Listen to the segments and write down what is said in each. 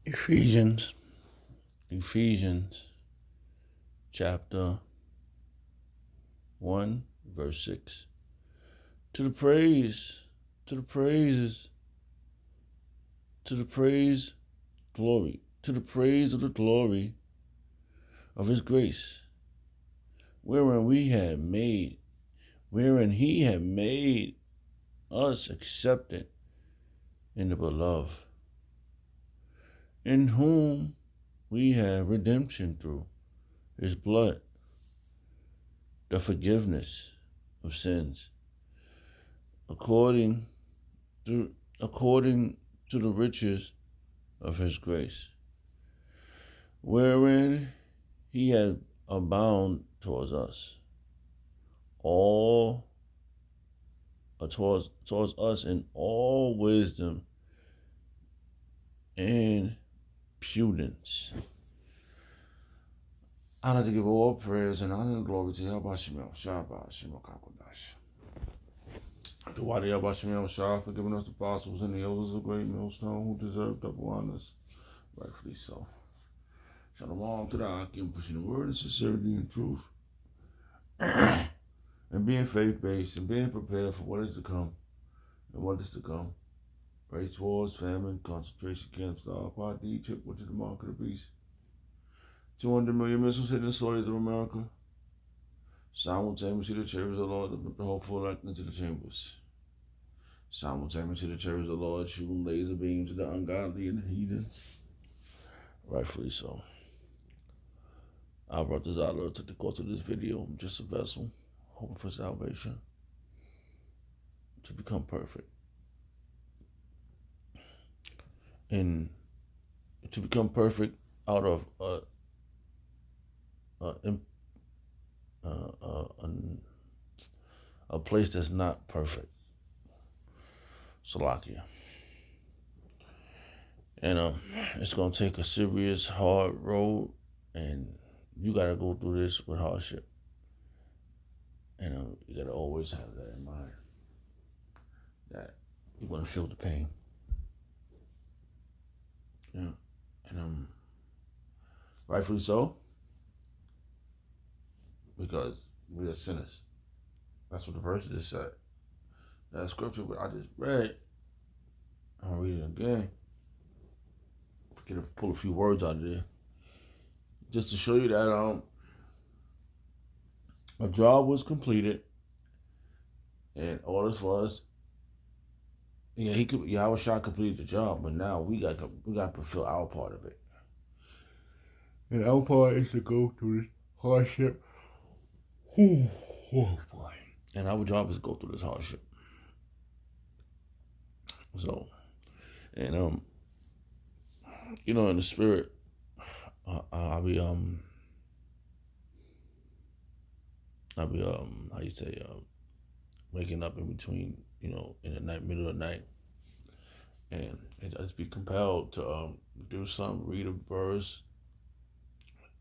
Ephesians, chapter 1, verse 6. To the praise, to the praises, to the praise, glory, to the praise of the glory of his grace, wherein he had made us accepted in the beloved, in whom we have redemption through his blood, the forgiveness of sins, according to the riches of his grace, wherein he had abound towards us, towards us in all wisdom and prudence. I like to give all praise and honor and glory to Yahweh Shemel, Shabbat, Shemel Kakodash. To Wadi Yahweh Shemel Shah for giving us the apostles and the elders of great millstone who deserve double honors, rightfully so. Shalom to the Akim, pushing the word in sincerity and truth, and being faith-based and being prepared for what is to come and what is to come. Race wars, famine, concentration camps, Star Egypt, which is the mark of the beast. 200 million missiles hitting the soils of America. Simultaneously, the chariots of the Lord, the hopeful elect into the chambers. Simultaneously, the chariots of the Lord shooting laser beams at the ungodly and the heathens. Rightfully so. Our brothers out there took the course of this video. I'm just a vessel, hoping for salvation, to become perfect. And to become perfect out of a place that's not perfect. Salakia. And it's going to take a serious, hard road, and you got to go through this with hardship. And you got to always have that in mind, that you're going to feel the pain. Yeah. And rightfully so, because we are sinners. That's what the verse just said. That scripture I just read, I'm going to read it again. Pull a few words out of there, just to show you that a job was completed, and orders for us. Yeah, Yahweh Shah completed the job, but now we got to fulfill our part of it, and our part is to go through this hardship. Oh boy! And our job is to go through this hardship. So, and in the spirit, I'll be how you say, waking up in between, in the night, middle of the night, and I just be compelled to do something, read a verse.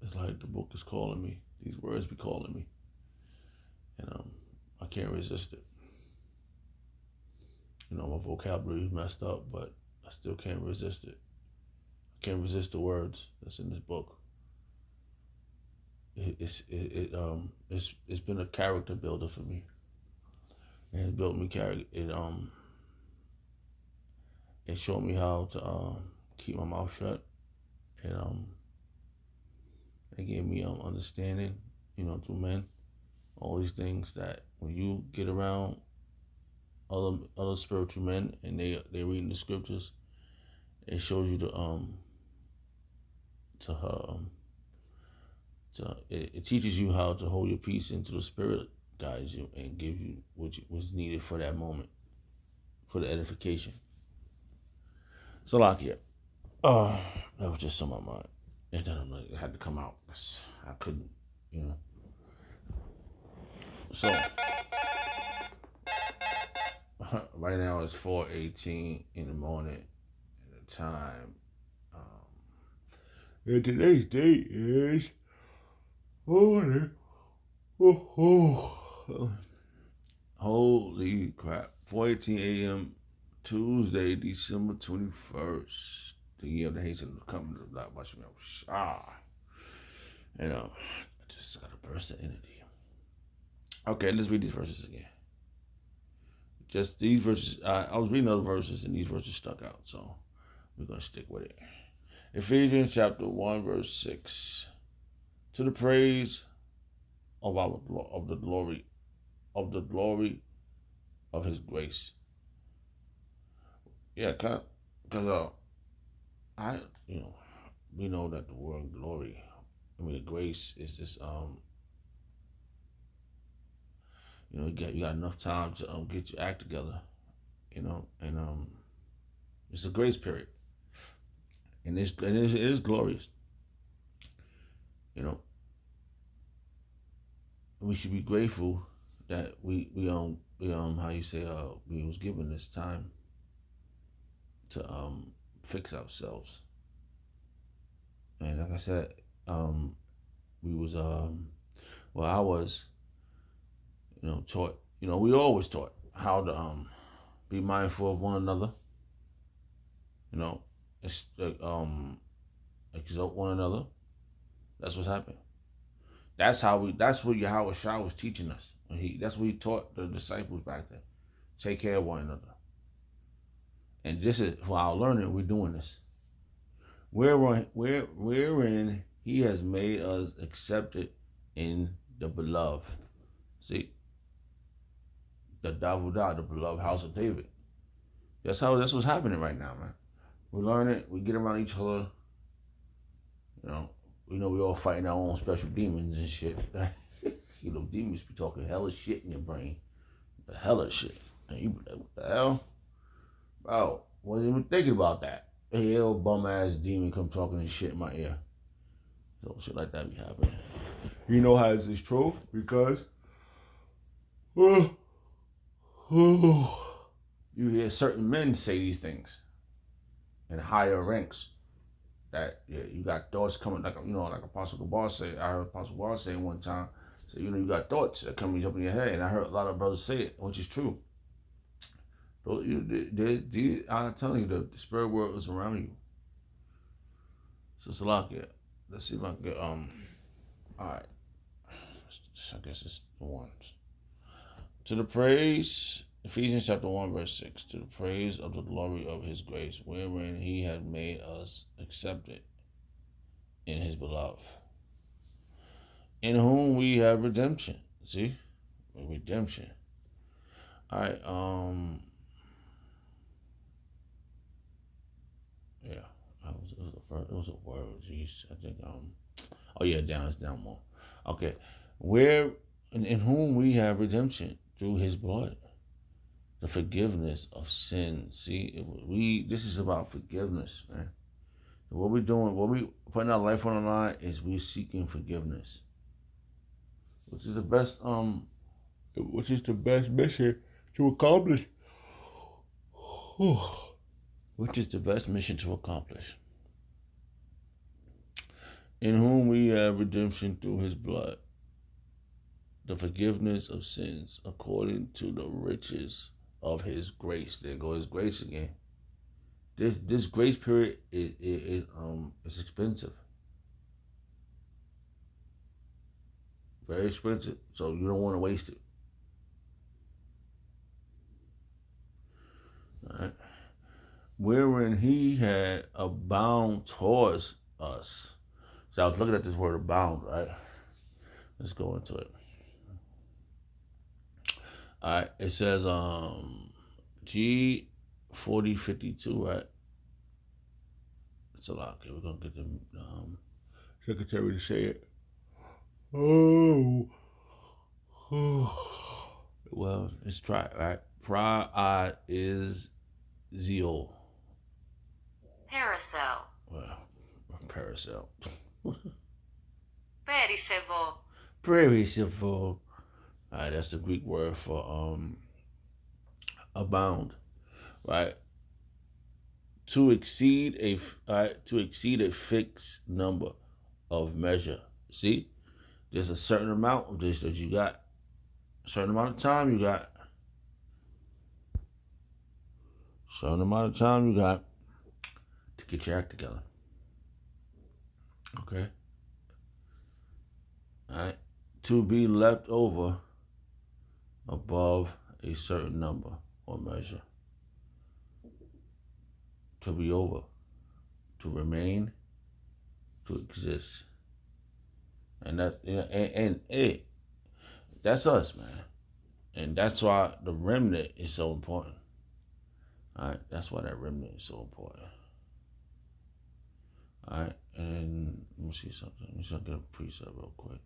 It's like the book is calling me. These words be calling me, and I can't resist it. My vocabulary is messed up, but I still can't resist it. I can't resist the words that's in this book. It's been a character builder for me. And it built me character. It showed me how to keep my mouth shut, and it gave me understanding, through men. All these things that when you get around other spiritual men and they reading the scriptures, it shows you it teaches you how to hold your peace until the Spirit guides you and gives you what was needed for that moment, for the edification. So, that was just on my mind. And then it had to come out. I couldn't, So, right now it's 4:18 in the morning, and the time. And today's date is holy crap, 4:18 a.m. Tuesday, December 21st. the year of the hasten come to that much. You know, I just got a burst of energy. Okay, let's read these verses again. Just these verses. I was reading other verses, and these verses stuck out, so we're gonna stick with it. Ephesians chapter 1, verse 6. To the praise of the glory of His grace. Yeah, because we know that the word glory, the grace is just you got enough time to get your act together, and it's a grace period, and it is glorious, you know. We should be grateful that we how you say we was given this time to fix ourselves. And like I said, we was I was, taught, we always taught how to be mindful of one another, exalt one another. That's what's happening. That's what Yahweh Shah was teaching us. That's what he taught the disciples back then. Take care of one another. And this is for our learning, we're doing this. Wherein he has made us accepted in the beloved. See? The Davudah, the beloved house of David. That's what's happening right now, man. We learn it, we get around each other. We know we all fighting our own special demons and shit. Demons be talking hella shit in your brain. The hella shit. And you be like, what the hell? Bro, wasn't even thinking about that. Hey, old bum ass demon come talking and shit in my ear. So shit like that be happening. You know how this is true? Because you hear certain men say these things in higher ranks. That you got thoughts coming, like Apostle Gabar said. I heard Apostle Gabar say one time. So you got thoughts that come up in your head, and I heard a lot of brothers say it, which is true. I'm telling you, the spirit world is around you. So Salakia, let's see if I can get all right. I guess it's the ones. To the praise, Ephesians chapter 1, verse 6, to the praise of the glory of His grace, wherein He had made us accepted in His beloved, in whom we have redemption. See? Redemption. All right, yeah, it was a word. Jeez, I think, it's down more. Okay, where, in whom we have redemption through His blood, the forgiveness of sin. See, this is about forgiveness, man. What we're doing, what we putting our life on the line is we're seeking forgiveness, which is the best mission to accomplish. Which is the best mission to accomplish. In whom we have redemption through His blood, the forgiveness of sins, according to the riches of His grace. There goes His grace again. This grace period is expensive, very expensive. So you don't want to waste it. All right. Wherein He had abound towards us. So I was looking at this word abound, right? Let's go into it. All right, it says G4052, right? It's a lot. Okay, we're gonna get the secretary to say it. Oh. Well, let's try it, right? Pra is Zio. Paracel. Well, paracel. Perisevo. Perisevo. All right, that's the Greek word for abound, right? To exceed a fixed number of measure. See, there's a certain amount of this that you got, a certain amount of time you got, to Get your act together. Okay? Alright? To be left over above a certain number or measure. To be over. To remain. To exist. And that, and hey, that's us, man. And that's why the remnant is so important. All right, that's why that remnant is so important. All right, and let me see something. Let me see if I get a preset real quick.